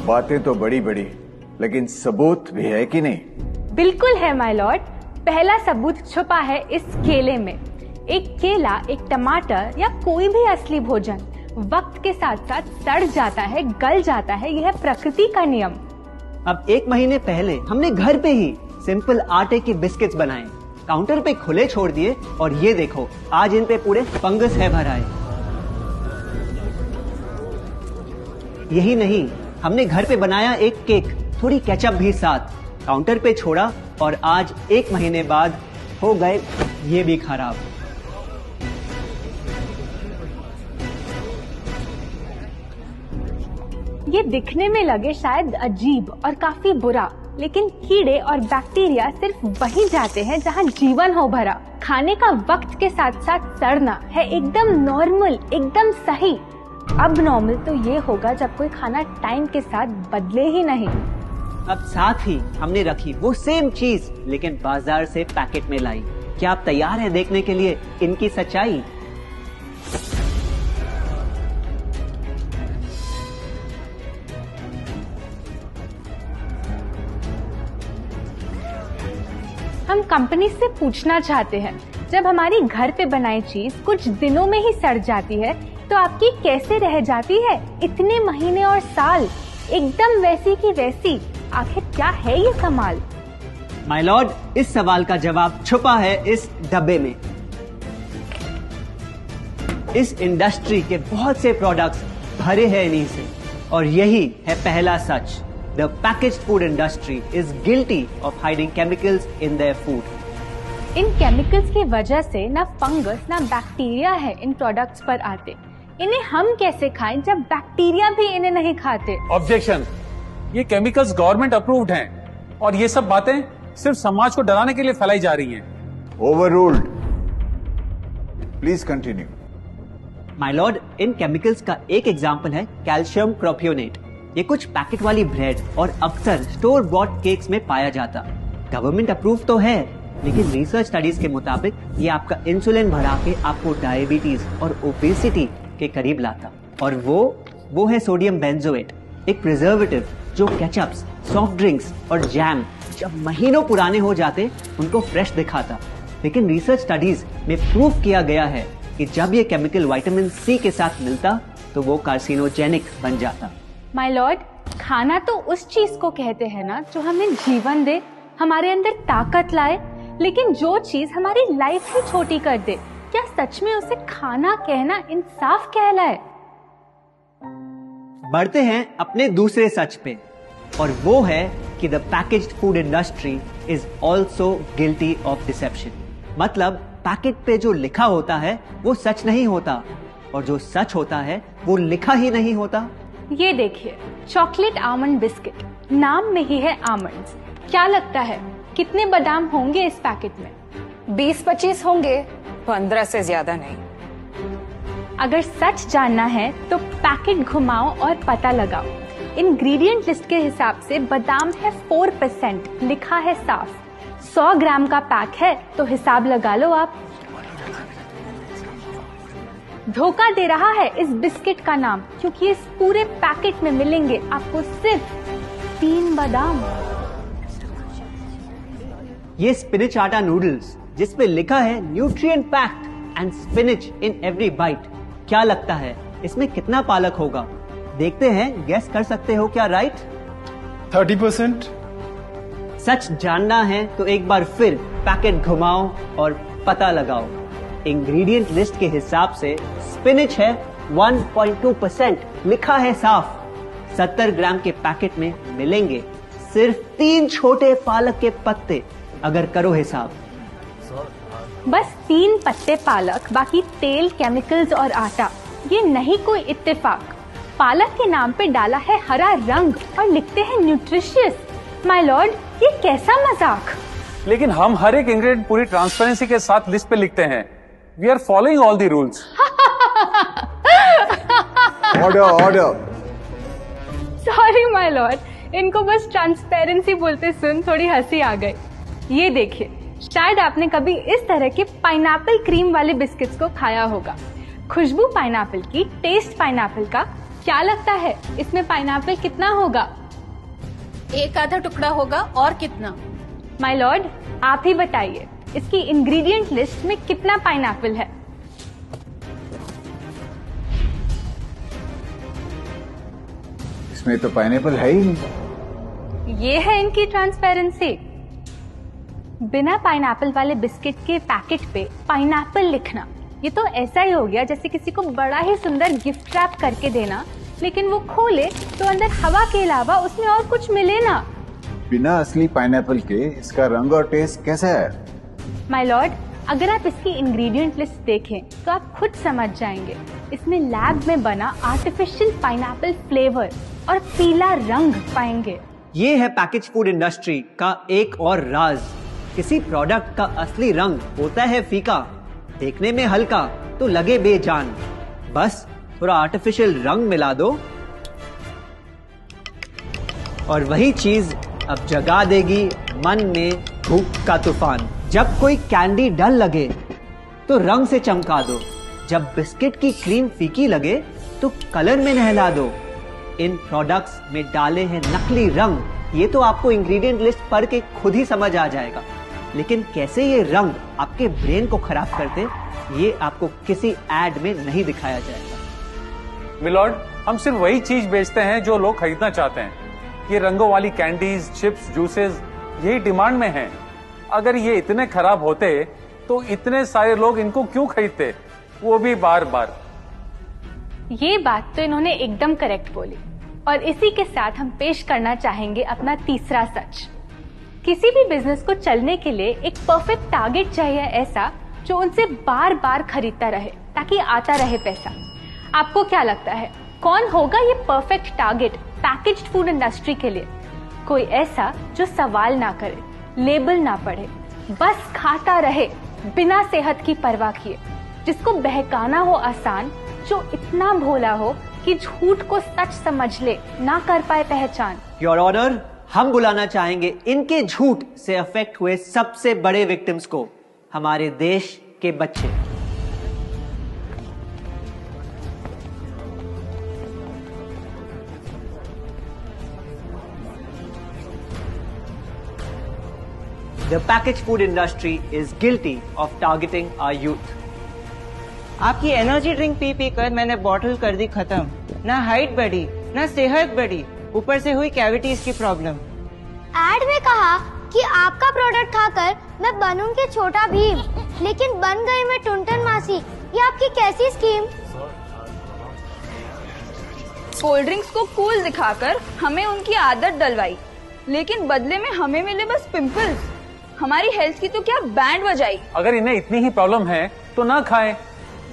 बातें तो बड़ी बड़ी, लेकिन सबूत भी है कि नहीं? बिल्कुल है माय लॉर्ड। पहला सबूत छुपा है इस केले में। एक केला, एक टमाटर या कोई भी असली भोजन वक्त के साथ साथ सड़ जाता है, गल जाता है। यह प्रकृति का नियम। अब 1 महीने पहले हमने घर पे ही सिंपल आटे के बिस्किट्स बनाए, काउंटर पे खुले छोड़ दिए और ये देखो आज इन पे पूरे फंगस है भरा है। यही नहीं, हमने घर पे बनाया एक केक, थोड़ी केचप भी साथ, काउंटर पे छोड़ा और आज 1 महीने बाद हो गए ये भी खराब। ये दिखने में लगे शायद अजीब और काफी बुरा, लेकिन कीड़े और बैक्टीरिया सिर्फ वहीं जाते हैं जहां जीवन हो भरा। खाने का वक्त के साथ साथ सड़ना है एकदम नॉर्मल, एकदम सही। अब नॉर्मल तो ये होगा जब कोई खाना टाइम के साथ बदले ही नहीं। अब साथ ही हमने रखी वो सेम चीज, लेकिन बाजार से पैकेट में लाई। क्या आप तैयार हैं देखने के लिए इनकी सच्चाई? हम कंपनी से पूछना चाहते हैं, जब हमारी घर पे बनाई चीज कुछ दिनों में ही सड़ जाती है तो आपकी कैसे रह जाती है इतने महीने और साल, एकदम वैसी की वैसी? आखिर क्या है ये कमाल? माय लॉर्ड, इस सवाल का जवाब छुपा है इस डब्बे में। इस इंडस्ट्री के बहुत से प्रोडक्ट्स भरे हैं इन्हीं से, और यही है पहला सच। The packaged food industry is guilty of hiding chemicals in their food. In chemicals की वजह से ना फंगस ना बैक्टीरिया है इन प्रोडक्ट्स पर आते। इन्हें हम कैसे खाएं जब बैक्टीरिया भी इन्हें नहीं खाते? ऑब्जेक्शन, ये केमिकल्स गवर्नमेंट अप्रूव्ड हैं और ये सब बातें सिर्फ समाज को डराने के लिए फैलाई जा रही हैं। Overruled. Please continue. My Lord, in chemicals का एक एग्जांपल है कैल्शियम प्रोपियोनेट। ये कुछ पैकेट वाली ब्रेड और अक्सर स्टोर बॉट केक्स में पाया जाता। गवर्नमेंट अप्रूव तो है, लेकिन रिसर्च स्टडीज के मुताबिक ये आपका इंसुलिन बढ़ा के आपको डायबिटीज और ओबेसिटी के करीब लाता। और वो है सोडियम बेंजोएट, एक प्रिजर्वेटिव जो केचप्स, सॉफ्ट ड्रिंक्स और जैम जब महीनों पुराने हो जाते उनको फ्रेश दिखाता। लेकिन रिसर्च स्टडीज में प्रूव किया गया है कि जब ये केमिकल विटामिन सी के साथ मिलता तो वो कार्सिनोजेनिक बन जाता। माय लॉर्ड, खाना तो उस चीज को कहते हैं ना जो हमें जीवन दे, हमारे अंदर ताकत लाए। लेकिन जो चीज हमारी लाइफ ही छोटी कर दे, क्या सच में उसे खाना कहना इंसाफ कहलाए? बढ़ते हैं अपने दूसरे सच पे, और वो है कि the packaged food industry is also guilty of deception. मतलब पैकेट पे जो लिखा होता है वो सच नहीं होता, और जो सच होता है वो लिखा ही नहीं होता। ये देखिए, चॉकलेट आमंड बिस्किट, नाम में ही है आमंड्स। क्या लगता है कितने बादाम होंगे इस पैकेट में? 20-25 होंगे, 15 से ज्यादा नहीं। अगर सच जानना है तो पैकेट घुमाओ और पता लगाओ। इंग्रेडिएंट लिस्ट के हिसाब से बादाम है 4%, लिखा है साफ। 100 ग्राम का पैक है तो हिसाब लगा लो आप। धोखा दे रहा है इस बिस्किट का नाम, क्योंकि इस पूरे पैकेट में मिलेंगे आपको सिर्फ 3 बादाम। ये स्पिनच आटा नूडल्स जिस पे लिखा है nutrient packed and spinach in every bite. क्या लगता है इसमें कितना पालक होगा? देखते हैं, गेस कर सकते हो क्या? राइट, 30%। सच जानना है तो एक बार फिर पैकेट घुमाओ और पता लगाओ। इंग्रेडिएंट लिस्ट के हिसाब से स्पिनच है 1.2%, लिखा है साफ। 70 ग्राम के पैकेट में मिलेंगे सिर्फ 3 छोटे पालक के पत्ते। अगर करो हिसाब, बस 3 पत्ते पालक, बाकी तेल, केमिकल्स और आटा। ये नहीं कोई इत्तेफाक। पालक के नाम पे डाला है हरा रंग और लिखते हैं न्यूट्रिशियस। माय लॉर्ड, ये कैसा मजाक? लेकिन हम हर एक इंग्रेडिएंट पूरी ट्रांसपेरेंसी के साथ लिस्ट पे लिखते हैं। We are following all the rules. Order. Sorry my lord, इनको बस ट्रांसपेरेंसी बोलते सुन थोड़ी हंसी आ गई। ये देखिए, शायद आपने कभी इस तरह के पाइनएप्पल क्रीम वाले बिस्किट्स को खाया होगा। खुशबू पाइनएप्पल की, टेस्ट पाइनएप्पल का। क्या लगता है इसमें पाइनएप्पल कितना होगा? एक आधा टुकड़ा होगा और कितना? माय लॉर्ड, आप ही बताइए, इसकी इंग्रेडिएंट लिस्ट में कितना पाइनएप्पल है? इसमें तो पाइनएप्पल है ही नहीं। ये है इनकी ट्रांसपेरेंसी। बिना पाइनएप्पल वाले बिस्किट के पैकेट पे पाइनएप्पल लिखना, ये तो ऐसा ही हो गया जैसे किसी को बड़ा ही सुंदर गिफ्ट रैप करके देना, लेकिन वो खोले तो अंदर हवा के अलावा उसमें और कुछ मिले ना। बिना असली पाइनएप्पल के इसका रंग और टेस्ट कैसा है? माय लॉर्ड, अगर आप इसकी इंग्रेडिएंट लिस्ट देखें तो आप खुद समझ जाएंगे। इसमें लैब में बना आर्टिफिशियल पाइनएप्पल फ्लेवर और पीला रंग पाएंगे। ये है पैकेज फूड इंडस्ट्री का एक और राज। किसी प्रोडक्ट का असली रंग होता है फीका, देखने में हल्का तो लगे बेजान। बस थोड़ा आर्टिफिशियल रंग मिला दो और वही चीज अब जगा देगी मन में भूख का तूफान। जब कोई कैंडी डल लगे तो रंग से चमका दो, जब बिस्किट की क्रीम फीकी लगे तो कलर में नहला दो। इन प्रोडक्ट्स में डाले हैं नकली रंग, ये तो आपको इंग्रेडिएंट लिस्ट पढ़ के खुद ही समझ आ जाएगा। लेकिन कैसे ये रंग आपके ब्रेन को खराब करते, ये आपको किसी एड में नहीं दिखाया जाएगा। मिलॉर्ड, हम सिर्फ वही चीज बेचते हैं जो लोग खरीदना चाहते हैं। ये रंगों वाली कैंडीज, चिप्स, जूसेस यही डिमांड में हैं। अगर ये इतने खराब होते तो इतने सारे लोग इनको क्यों खरीदते, वो भी बार बार। ये बात तो इन्होंने एकदम करेक्ट बोली। और इसी के साथ हम पेश करना चाहेंगे अपना तीसरा सच। किसी भी बिजनेस को चलने के लिए एक परफेक्ट टारगेट चाहिए, ऐसा जो उनसे बार बार खरीदता रहे ताकि आता रहे पैसा। आपको क्या लगता है कौन होगा ये perfect target packaged food industry के लिए? कोई ऐसा जो सवाल ना करे, लेबल ना पढ़े, बस खाता रहे बिना सेहत की परवाह किए, जिसको बहकाना हो आसान, जो इतना भोला हो कि झूठ को सच समझ ले, ना कर पाए पहचान। योर ऑनर, हम बुलाना चाहेंगे इनके झूठ से अफेक्ट हुए सबसे बड़े विक्टिम्स को, हमारे देश के बच्चे। The packaged food industry is guilty of targeting our youth. आपकी एनर्जी ड्रिंक पी पी कर मैंने बॉटल कर दी खत्म। ना हाइट बढ़ी, ना सेहत बढ़ी, ऊपर से हुई कैविटीज की प्रॉब्लम। एड में कहा कि आपका प्रोडक्ट खाकर मैं बनूंगी छोटा भीम, लेकिन बन गई मैं टुनटन मासी। ये आपकी कैसी स्कीम? कोल्ड ड्रिंक्स को कूल दिखाकर हमें उनकी आदत डलवाई, लेकिन बदले में हमें मिले बस पिंपल्स। हमारी हेल्थ की तो क्या बैंड बजाई। अगर इन्हें इतनी ही प्रॉब्लम है तो ना खाएं,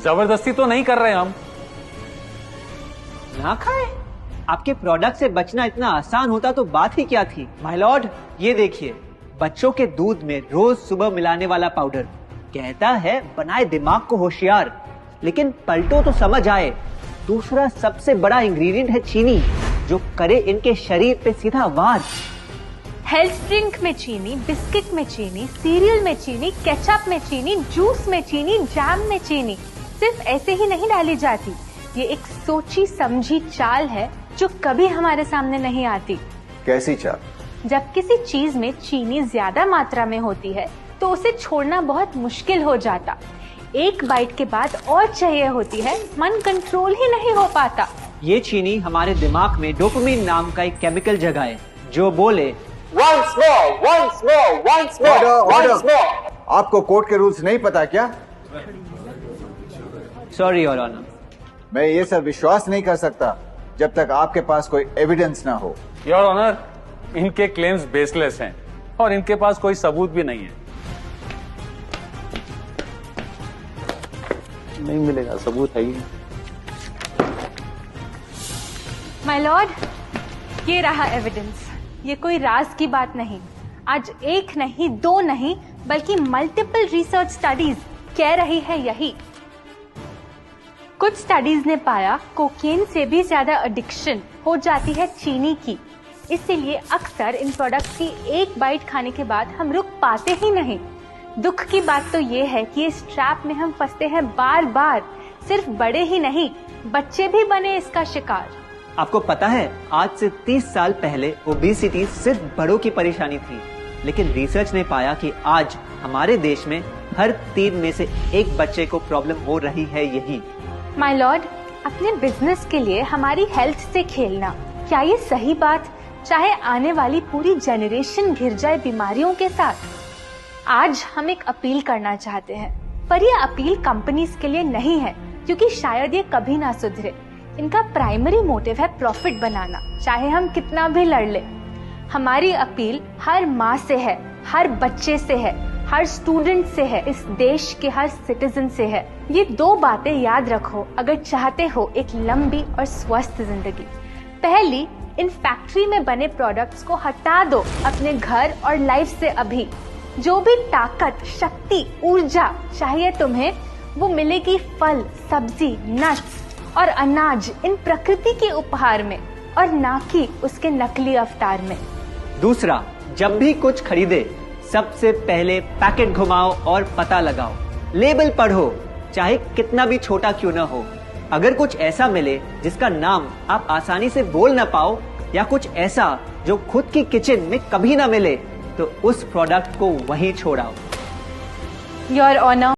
जबरदस्ती तो नहीं कर रहे हम। ना खाएं? आपके प्रोडक्ट से बचना इतना आसान होता तो बात ही क्या थी। माय लॉर्ड, ये देखिए, बच्चों के दूध में रोज सुबह मिलाने वाला पाउडर कहता है बनाए दिमाग को होशियार, लेकिन पलटो तो समझ आए। दूसरा सबसे बड़ा इंग्रेडिएंट है चीनी, जो करे इनके शरीर पे सीधा वार। हेल्थ ड्रिंक में चीनी, बिस्किट में चीनी, सीरियल में चीनी, केचप में चीनी, जूस में चीनी, जैम में चीनी सिर्फ ऐसे ही नहीं डाली जाती। ये एक सोची समझी चाल है जो कभी हमारे सामने नहीं आती। कैसी चाल? जब किसी चीज में चीनी ज्यादा मात्रा में होती है तो उसे छोड़ना बहुत मुश्किल हो जाता। एक बाइट के बाद और चाहिए होती है, मन कंट्रोल ही नहीं हो पाता। ये चीनी हमारे दिमाग में डोपामिन नाम का एक केमिकल जगाए, जो बोले once more, Order. आपको कोर्ट के रूल्स नहीं पता क्या? Sorry your honour. मैं ये सब विश्वास नहीं कर सकता जब तक आपके पास कोई एविडेंस ना हो। योर ऑनर, इनके क्लेम्स बेसलेस हैं और इनके पास कोई सबूत भी नहीं है। नहीं मिलेगा, सबूत है ही। माय लॉर्ड, ये रहा एविडेंस। ये कोई राज की बात नहीं। आज एक नहीं, दो नहीं, बल्कि मल्टीपल रिसर्च स्टडीज कह रही है यही। कुछ स्टडीज ने पाया कोकेन से भी ज्यादा एडिक्शन हो जाती है चीनी की। इसीलिए अक्सर इन प्रोडक्ट्स की एक बाइट खाने के बाद हम रुक पाते ही नहीं। दुख की बात तो ये है कि इस ट्रैप में हम फंसते हैं बार बार। सिर्फ बड़े ही नहीं, बच्चे भी बने इसका शिकार। आपको पता है, आज से 30 साल पहले ओबेसिटी सिर्फ बड़ों की परेशानी थी, लेकिन रिसर्च ने पाया कि आज हमारे देश में हर 3 में से 1 बच्चे को प्रॉब्लम हो रही है यही। माय लॉर्ड, अपने बिजनेस के लिए हमारी हेल्थ से खेलना, क्या ये सही बात, चाहे आने वाली पूरी जनरेशन घिर जाए बीमारियों के साथ? आज हम एक अपील करना चाहते हैं, पर ये अपील कंपनीज के लिए नहीं है, क्योंकि शायद ये कभी ना सुधरे। इनका प्राइमरी मोटिव है प्रॉफिट बनाना, चाहे हम कितना भी लड़ ले। हमारी अपील हर माँ से है, हर बच्चे से है, हर स्टूडेंट से है, इस देश के हर सिटीजन से है। ये 2 बातें याद रखो अगर चाहते हो एक लंबी और स्वस्थ जिंदगी। पहली, इन फैक्ट्री में बने प्रोडक्ट्स को हटा दो अपने घर और लाइफ से अभी। जो भी ताकत, शक्ति, ऊर्जा चाहिए तुम्हें, वो मिलेगी फल, सब्जी, नट्स और अनाज इन प्रकृति के उपहार में, और ना कि उसके नकली अवतार में। दूसरा, जब भी कुछ खरीदे सबसे पहले पैकेट घुमाओ और पता लगाओ, लेबल पढ़ो, चाहे कितना भी छोटा क्यों ना हो। अगर कुछ ऐसा मिले जिसका नाम आप आसानी से बोल ना पाओ, या कुछ ऐसा जो खुद की किचन में कभी ना मिले, तो उस प्रोडक्ट को वहीं छोड़ाओ। Your honour,